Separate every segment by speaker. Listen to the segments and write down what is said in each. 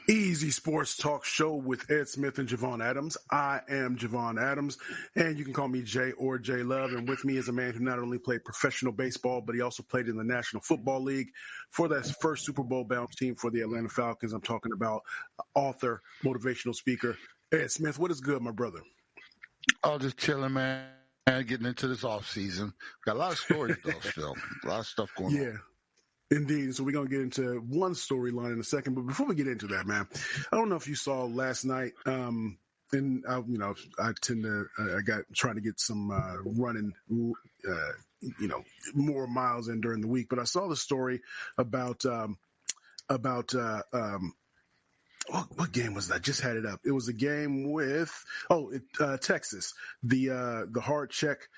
Speaker 1: Easy Sports Talk Show with Ed Smith and Javon Adams. I am Javon Adams, and you can call me Jay or J Love. And with me is a man who not only played professional baseball, but he also played in the National Football League for that first Super Bowl bound team for the Atlanta Falcons. I'm talking about author, motivational speaker, Ed Smith. What is good, my brother?
Speaker 2: Oh, just chilling, man. Getting into this off season. Got a lot of stories though. Still, a lot of stuff going on.
Speaker 1: Indeed. So we're going to get into one storyline in a second. But before we get into that, man, I don't know if you saw last night. And I tend to I got trying to get some running, more miles in during the week. But I saw the story about what game was that? I just had it up. It was a game with Texas. The hard check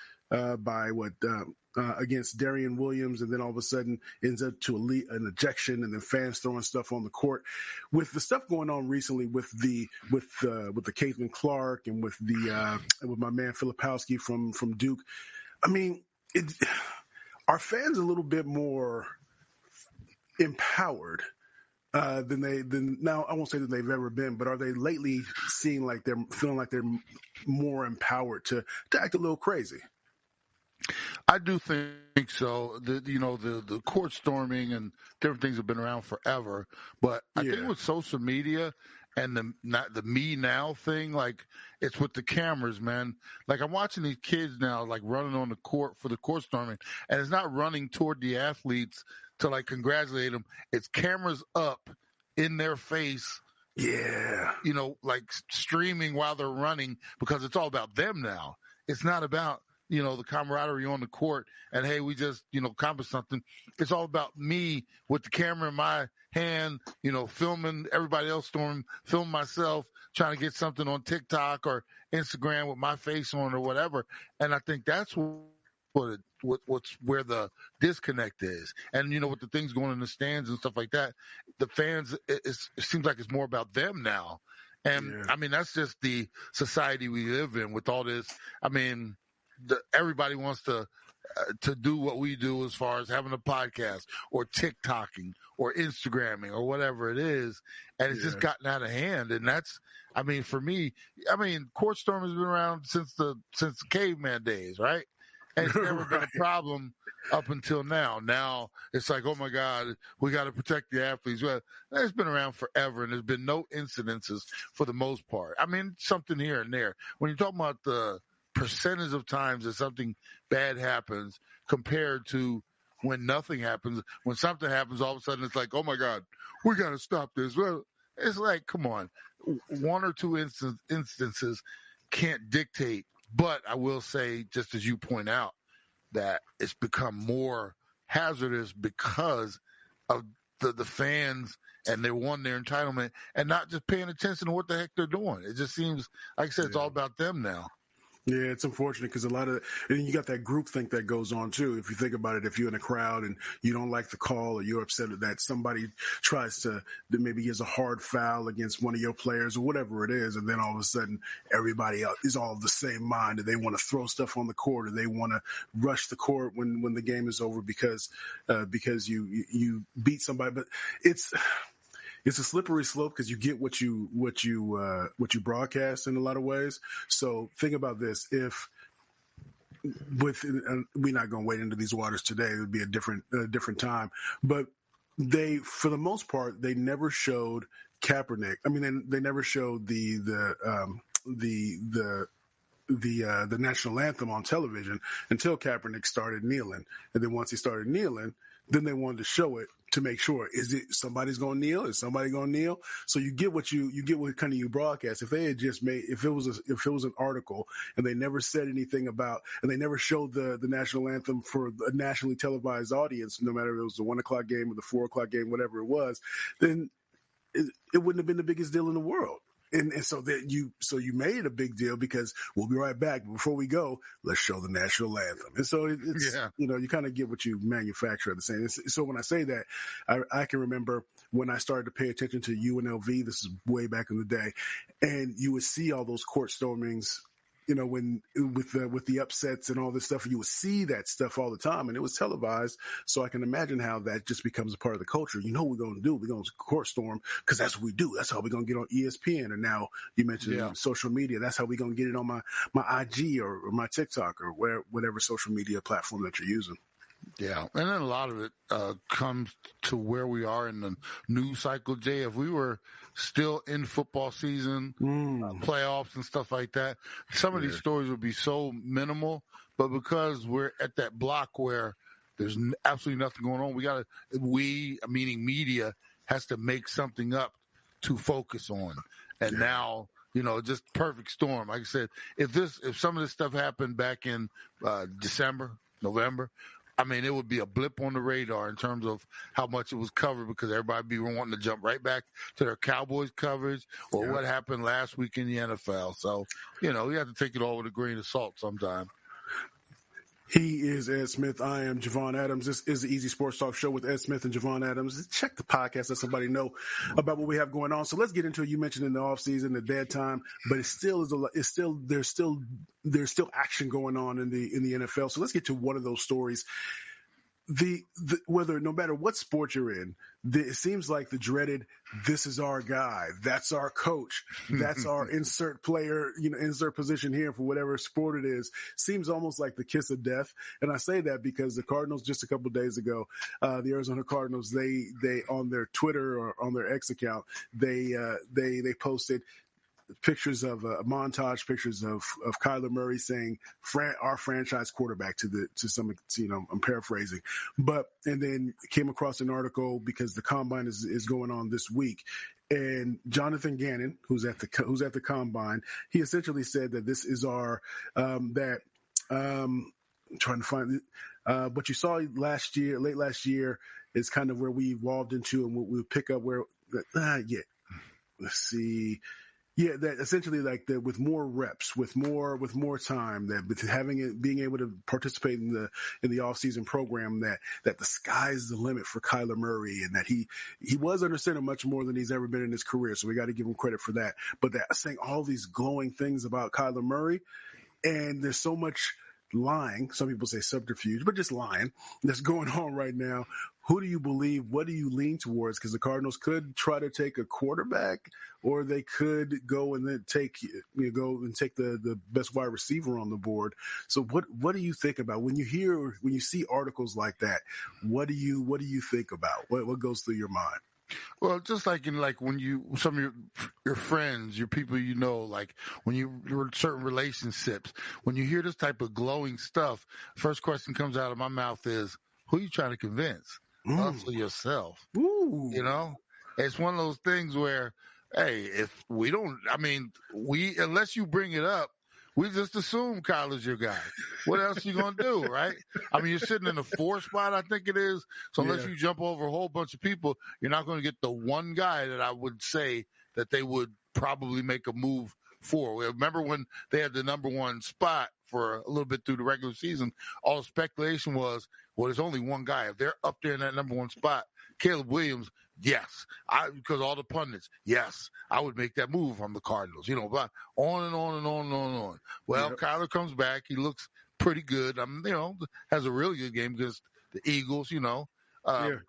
Speaker 1: against Darian Williams, and then all of a sudden ends up to an ejection, and then fans throwing stuff on the court. With the stuff going on recently with the Caitlin Clark and with my man Filipowski from Duke, I mean, are fans a little bit more empowered than now? I won't say that they've ever been, but are they lately feeling like they're more empowered to act a little crazy?
Speaker 2: I do think so. The court storming and different things have been around forever, but I think with social media and the me now thing, like it's with the cameras, man. Like I'm watching these kids now, like running on the court for the court storming, and it's not running toward the athletes to like congratulate them. It's cameras up in their face.
Speaker 1: Yeah.
Speaker 2: Like streaming while they're running, because it's all about them now. It's not about the camaraderie on the court and, hey, we just, accomplished something. It's all about me with the camera in my hand, filming everybody else film myself, trying to get something on TikTok or Instagram with my face on or whatever. And I think that's what's where the disconnect is. And, with the things going in the stands and stuff like that, the fans, it seems like it's more about them now. And, I mean, that's just the society we live in with all this. I mean, everybody wants to do what we do as far as having a podcast or TikToking or Instagramming or whatever it is. And it's just gotten out of hand. And that's, I mean, for me, court storm has been around since the caveman days, right? And it's never been a problem up until now. Now it's like, oh my God, we got to protect the athletes. Well, it's been around forever, and there's been no incidences for the most part. I mean, something here and there. When you're talking about the percentage of times that something bad happens compared to when nothing happens, when something happens, all of a sudden it's like, oh my God, we got to stop this. Well, it's like, come on, one or two instances can't dictate. But I will say, just as you point out, that it's become more hazardous because of the fans, and they won their entitlement and not just paying attention to what the heck they're doing. It just seems, like I said, it's all about them now.
Speaker 1: Yeah, it's unfortunate because and you got that group think that goes on too. If you think about it, if you're in a crowd and you don't like the call, or you're upset that somebody tries to maybe gives a hard foul against one of your players or whatever it is, and then all of a sudden everybody else is all of the same mind, and they want to throw stuff on the court, or they want to rush the court when the game is over because you beat somebody. But it's a slippery slope because you get what you broadcast in a lot of ways. So think about this: we're not going to wade into these waters today. It would be a different time. But for the most part, they never showed Kaepernick. I mean, they never showed the national anthem on television until Kaepernick started kneeling, and then once he started kneeling, then they wanted to show it to make sure, is it somebody's going to kneel? Is somebody going to kneel? So you get what kind of you broadcast. If they had just if it was an article and they never said anything about, and they never showed the national anthem for a nationally televised audience, no matter if it was the 1:00 game or the 4:00 game, whatever it was, then it wouldn't have been the biggest deal in the world. And so you made a big deal because we'll be right back. But before we go, let's show the national anthem. And so it's, you kind of get what you manufacture at the same. So when I say that, I can remember when I started to pay attention to UNLV, this is way back in the day, and you would see all those court stormings when with the upsets and all this stuff, you would see that stuff all the time, and it was televised. So I can imagine how that just becomes a part of the culture. What we're going to do? We're going to court storm because that's what we do. That's how we're going to get on ESPN. And now you mentioned social media. That's how we're going to get it on my IG or my TikTok or whatever social media platform that you're using.
Speaker 2: Yeah, and then a lot of it comes to where we are in the news cycle, Jay. If we were still in football season, playoffs and stuff like that, some of these stories would be so minimal. But because we're at that block where there's absolutely nothing going on, meaning media, has to make something up to focus on. And now, just perfect storm. Like I said, if some of this stuff happened back in December, November, I mean, it would be a blip on the radar in terms of how much it was covered because everybody would be wanting to jump right back to their Cowboys coverage or what happened last week in the NFL. So, you have to take it all with a grain of salt sometimes.
Speaker 1: He is Ed Smith. I am Javon Adams. This is the Easy Sports Talk Show with Ed Smith and Javon Adams. Check the podcast, let somebody know about what we have going on. So let's get into it. You mentioned in the off season, the dead time, but there's still action going on in the NFL. So let's get to one of those stories. Whether no matter what sport you're in, it seems like the dreaded "this is our guy, that's our coach, that's our insert player, insert position here for whatever sport it is," seems almost like the kiss of death. And I say that because the Cardinals just a couple of days ago, the Arizona Cardinals, they on their Twitter or on their X account, they posted pictures of montage pictures of Kyler Murray saying our franchise quarterback to some, I'm paraphrasing, and then came across an article because the combine is going on this week. And Jonathan Gannon, who's at the combine, he essentially said that this is our I'm trying to find it. What you saw late last year is kind of where we evolved into, and we'll pick up where. Let's see. Yeah, that essentially with more reps, with more time, that with being able to participate in the off-season program, that the sky's the limit for Kyler Murray, and that he was under center much more than he's ever been in his career. So we got to give him credit for that. But that saying all these glowing things about Kyler Murray, and there's so much lying, some people say subterfuge, but just lying that's going on right now. Who do you believe? What do you lean towards? Because the Cardinals could try to take a quarterback, or they could go and then take the best wide receiver on the board. So what do you think about when you see articles like that? What do you think about? What goes through your mind?
Speaker 2: Well, just like when some of your friends, your people, like when you're in certain relationships, when you hear this type of glowing stuff, first question comes out of my mouth is, who are you trying to convince? Us or yourself?
Speaker 1: Ooh.
Speaker 2: It's one of those things where, hey, if we don't, unless you bring it up, we just assume Kyler's your guy. What else are you going to do, right? You're sitting in the 4th spot, I think it is. So unless you jump over a whole bunch of people, you're not going to get the one guy that I would say that they would probably make a move for. Remember when they had the number 1 spot for a little bit through the regular season, all the speculation was, well, there's only one guy. If they're up there in that number 1 spot, Caleb Williams, yes. Because all the pundits, yes, I would make that move from the Cardinals. But on and on and on and on and on. Well, Kyler comes back. He looks pretty good. Has a really good game against the Eagles,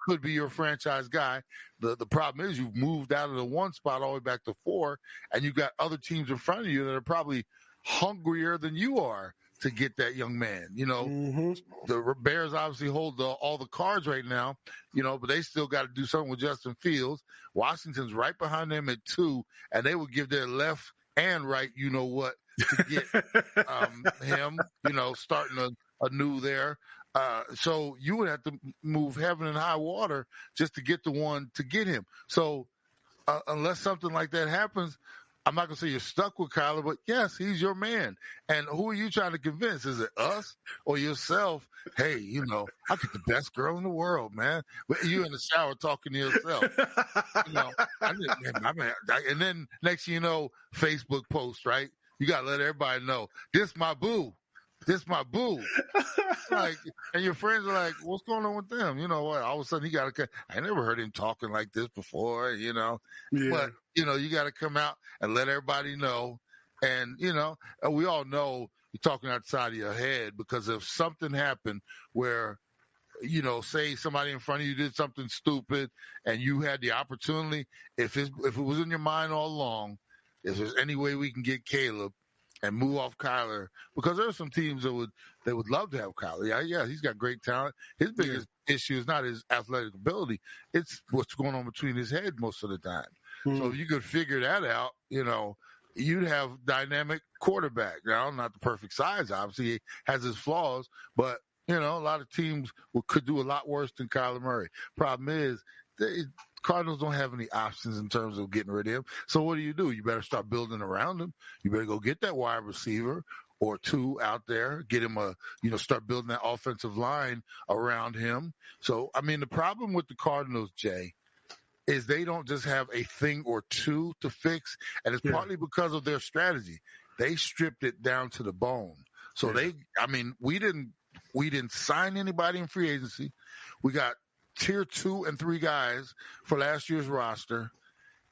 Speaker 2: could be your franchise guy. The problem is you've moved out of the 1 spot all the way back to 4, and you've got other teams in front of you that are probably hungrier than you are to get that young man. The Bears obviously hold all the cards right now, but they still got to do something with Justin Fields. Washington's right behind them at 2, and they would give their left and right, to get him, starting anew there. So you would have to move heaven and high water just to get the one to get him. So unless something like that happens, I'm not going to say you're stuck with Kyler, but yes, he's your man. And who are you trying to convince? Is it us or yourself? Hey, I get the best girl in the world, man. You in the shower talking to yourself. And then next thing you know, Facebook post, right? You got to let everybody know, this my boo. This my boo. And your friends are like, what's going on with them? What? All of a sudden he got to, I never heard him talking like this before,
Speaker 1: Yeah.
Speaker 2: But, you got to come out and let everybody know And, we all know you're talking outside of your head, because if something happened where, say somebody in front of you did something stupid and you had the opportunity, if it was in your mind all along, if there's any way we can get Caleb and move off Kyler, because there are some teams that would love to have Kyler. Yeah, he's got great talent. His biggest issue is not his athletic ability; it's what's going on between his head most of the time. So if you could figure that out, you'd have dynamic quarterback. Now, not the perfect size, obviously, he has his flaws, but a lot of teams could do a lot worse than Kyler Murray. Problem is, Cardinals don't have any options in terms of getting rid of him. So what do? You better start building around him. You better go get that wide receiver or two out there, get him start building that offensive line around him. So, the problem with the Cardinals, Jay, is they don't just have a thing or two to fix, and it's partly because of their strategy. They stripped it down to the bone. So we didn't sign anybody in free agency. We got tier 2 and 3 guys for last year's roster,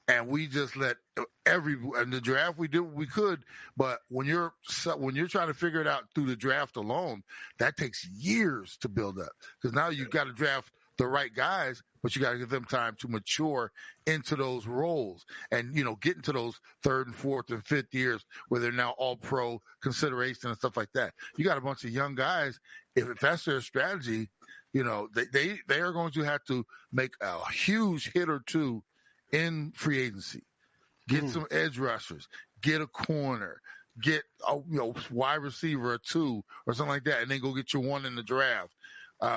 Speaker 2: and we just let and the draft we did what we could. But when you're trying to figure it out through the draft alone, that takes years to build up, because now you've got to draft the right guys, but you got to give them time to mature into those roles and, get into those 3rd and 4th and 5th years where they're now all pro consideration and stuff like that. You got a bunch of young guys. If that's their strategy, they are going to have to make a huge hit or two in free agency, get some edge rushers, get a corner, get a wide receiver or 2 or something like that, and then go get your one in the draft. We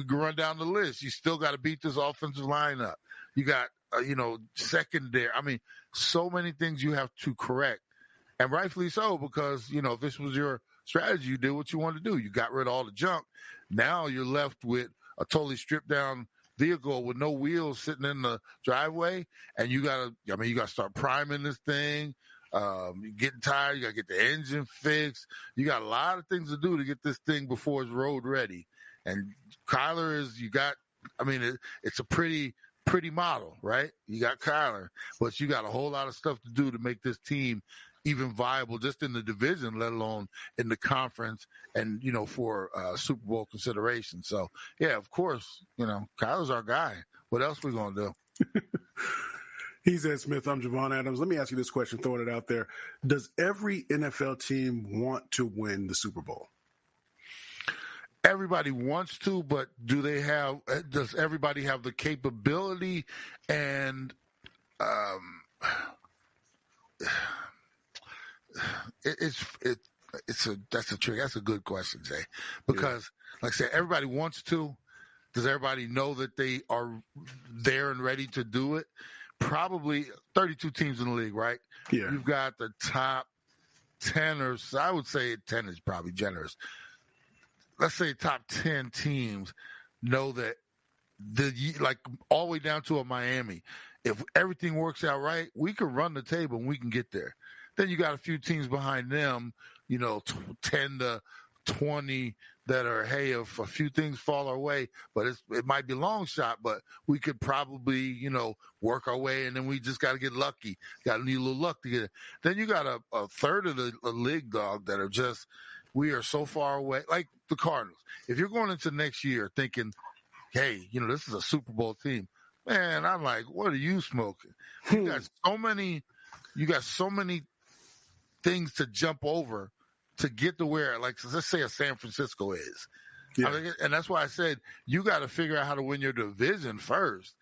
Speaker 2: can run down the list. You still got to beat this offensive lineup. You got, secondary. So many things you have to correct, and rightfully so, because, if this was your strategy, you did what you wanted to do. You got rid of all the junk. Now you're left with a totally stripped down vehicle with no wheels sitting in the driveway, and you got to start priming this thing. You're getting tired. You got to get the engine fixed. You got a lot of things to do to get this thing before it's road ready. And Kyler it's a pretty model, right? You got Kyler, but you got a whole lot of stuff to do to make this team even viable, just in the division, let alone in the conference and, for Super Bowl consideration. So, yeah, of course, Kyler's our guy. What else we going to do?
Speaker 1: He's Ed Smith. I'm Javon Adams. Let me ask you this question, throwing it out there. Does every NFL team want to win the Super Bowl?
Speaker 2: Everybody wants to, but does everybody have the capability? And that's a good question, Jay, because like I said, everybody wants to. Does everybody know that they are there and ready to do it? Probably 32 teams in the league, right?
Speaker 1: Yeah.
Speaker 2: You've got the top 10, or I would say 10 is probably generous. Let's say top 10 teams know that all the way down to a Miami, if everything works out right, we can run the table and we can get there. Then you got a few teams behind them, 10 to 20 that are, hey, if a few things fall our way, but it might be a long shot, but we could probably, work our way, and then we just got to get lucky. Got to need a little luck to get it. Then you got a third of the league, dog, that are just, we are so far away, like the Cardinals. If you're going into next year thinking, hey, this is a Super Bowl team, man, I'm like, what are you smoking? You got so many things to jump over to get to where, like, let's say a San Francisco is. Yeah. And that's why I said you got to figure out how to win your division first.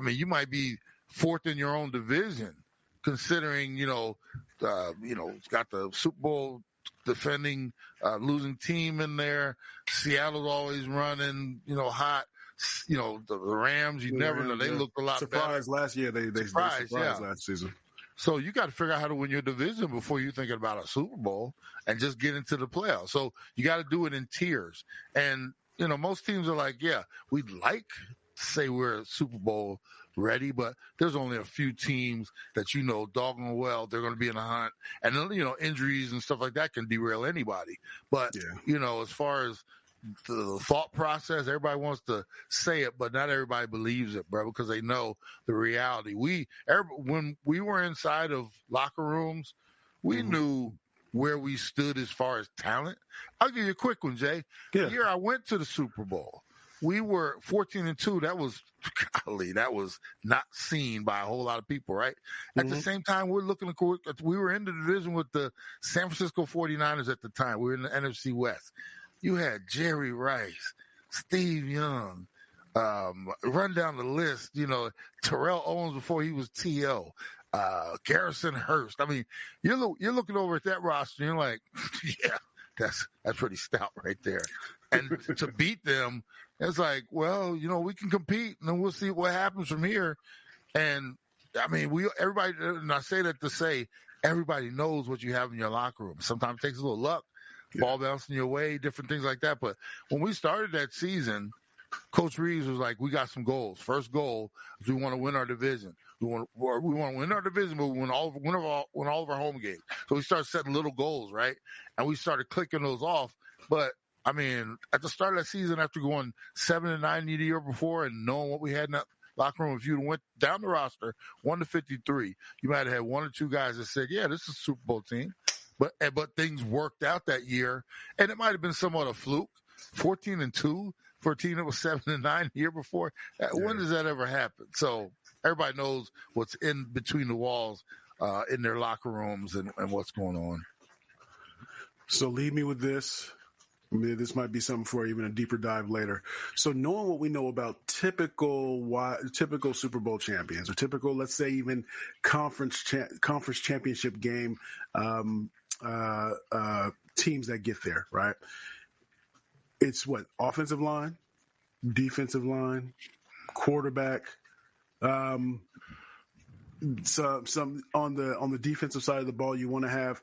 Speaker 2: You might be 4th in your own division, considering, it's got the Super Bowl defending losing team in there. Seattle's always running, hot. The Rams, you never know. They looked a lot
Speaker 1: surprised
Speaker 2: better.
Speaker 1: Last year. They surprised last season.
Speaker 2: So you got to figure out how to win your division before you're thinking about a Super Bowl and just get into the playoffs. So you got to do it in tiers. And, most teams are like, yeah, we'd like to say we're Super Bowl ready, but there's only a few teams that, doggone well, they're going to be in the hunt. And then, injuries and stuff like that can derail anybody. But, as far as the thought process, everybody wants to say it, but not everybody believes it, bro, because they know the reality. When we were inside of locker rooms, we knew where we stood as far as talent. I'll give you a quick one, Jay.
Speaker 1: Yeah.
Speaker 2: The year I went to the Super Bowl, we were 14-2. That was not seen by a whole lot of people, right? At the same time, we were in the division with the San Francisco 49ers at the time. We were in the NFC West. You had Jerry Rice, Steve Young, run down the list, Terrell Owens before he was T.O., Garrison Hurst. I mean, you're looking over at that roster and you're like, yeah, that's pretty stout right there. And to beat them, it's like, well, we can compete and then we'll see what happens from here. And I mean, everybody, and I say that to say everybody knows what you have in your locker room. Sometimes it takes a little luck, ball bouncing your way, different things like that. But when we started that season, Coach Reeves was like, we got some goals. First goal is we want to win our division. We want to win our division, but we win all of our home games. So we started setting little goals, right? And we started clicking those off. But I mean, at the start of that season, after going 7-9 the year before and knowing what we had in that locker room, if you went down the roster 1-53, you might have had one or two guys that said, yeah, this is a Super Bowl team. But things worked out that year, and it might have been somewhat a fluke. 14-2 for a team that was 7-9 the year before. When does that ever happen? So everybody knows what's in between the walls in their locker rooms and what's going on.
Speaker 1: So leave me with this. I mean, this might be something for even a deeper dive later. So knowing what we know about typical Super Bowl champions or typical, let's say, even conference championship game teams that get there, right? It's what? Offensive line, defensive line, quarterback. Some on the defensive side of the ball, you want to have,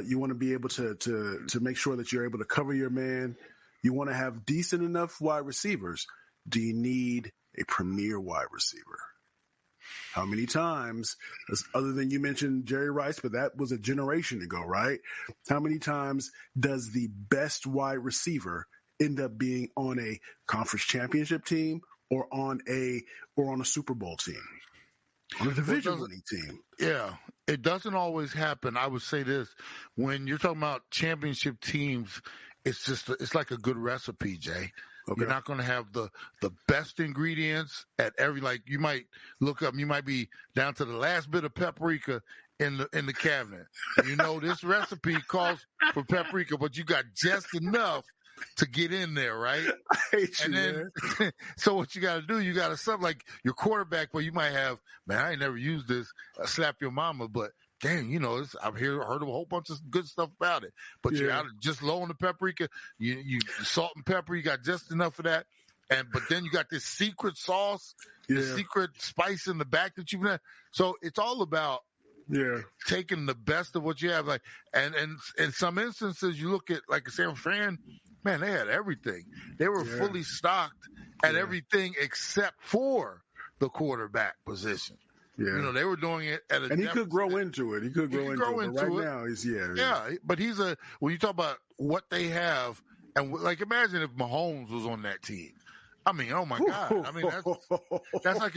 Speaker 1: you want to be able to make sure that you're able to cover your man. You want to have decent enough wide receivers. Do you need a premier wide receiver? How many times, other than you mentioned Jerry Rice, but that was a generation ago, right? How many times does the best wide receiver end up being on a conference championship team or on a Super Bowl team? On a division-winning team.
Speaker 2: Yeah, it doesn't always happen. I would say this. When you're talking about championship teams, it's like a good recipe, Jay. Okay. You're not going to have the best ingredients at every, like you might look up, you might be down to the last bit of paprika in the cabinet. This recipe calls for paprika, but you got just enough to get in there, right?
Speaker 1: I hate you, man.
Speaker 2: So what you got to do, you got to something like your quarterback where you might have, man, I ain't never used this, slap your mama, but dang, I've heard a whole bunch of good stuff about it. But you're out just low on the paprika, you salt and pepper, you got just enough of that. But then you got this secret sauce, the secret spice in the back that you've done. So it's all about taking the best of what you have. Like, and in some instances, you look at like San Fran, man, they had everything. They were fully stocked at everything except for the quarterback position. Yeah. They were doing it at a
Speaker 1: and he could grow into it. He could grow into it. But right now, he's
Speaker 2: but when you talk about what they have, and like imagine if Mahomes was on that team. I mean, oh my God! I mean, that's like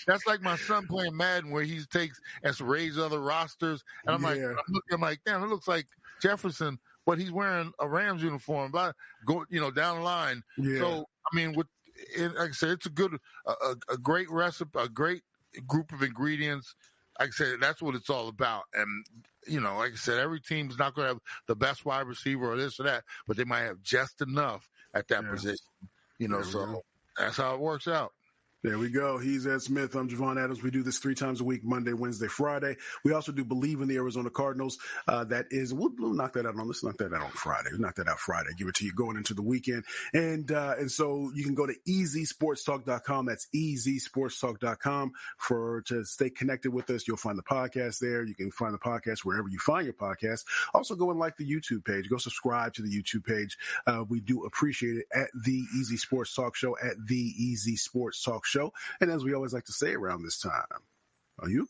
Speaker 2: that's like my son playing Madden, where he takes and raise other rosters, and I'm like, damn, it looks like Jefferson, but he's wearing a Rams uniform. But down the line. Yeah. So I mean, like I said, it's a great recipe, a great group of ingredients. Like I said, that's what it's all about. And like I said, every team is not going to have the best wide receiver or this or that, but they might have just enough at that position. So that's how it works out.
Speaker 1: There we go. He's Ed Smith. I'm Javon Adams. We do this 3 times a week, Monday, Wednesday, Friday. We also do Believe in the Arizona Cardinals. We'll knock that out on. Let's knock that out on Friday. We'll knock that out Friday. Give it to you going into the weekend. And so you can go to easysportstalk.com. That's easysportstalk.com to stay connected with us. You'll find the podcast there. You can find the podcast wherever you find your podcast. Also go and like the YouTube page. Go subscribe to the YouTube page. We do appreciate it at the Easy Sports Talk Show, at the Easy Sports Talk Show. And as we always like to say around this time, you can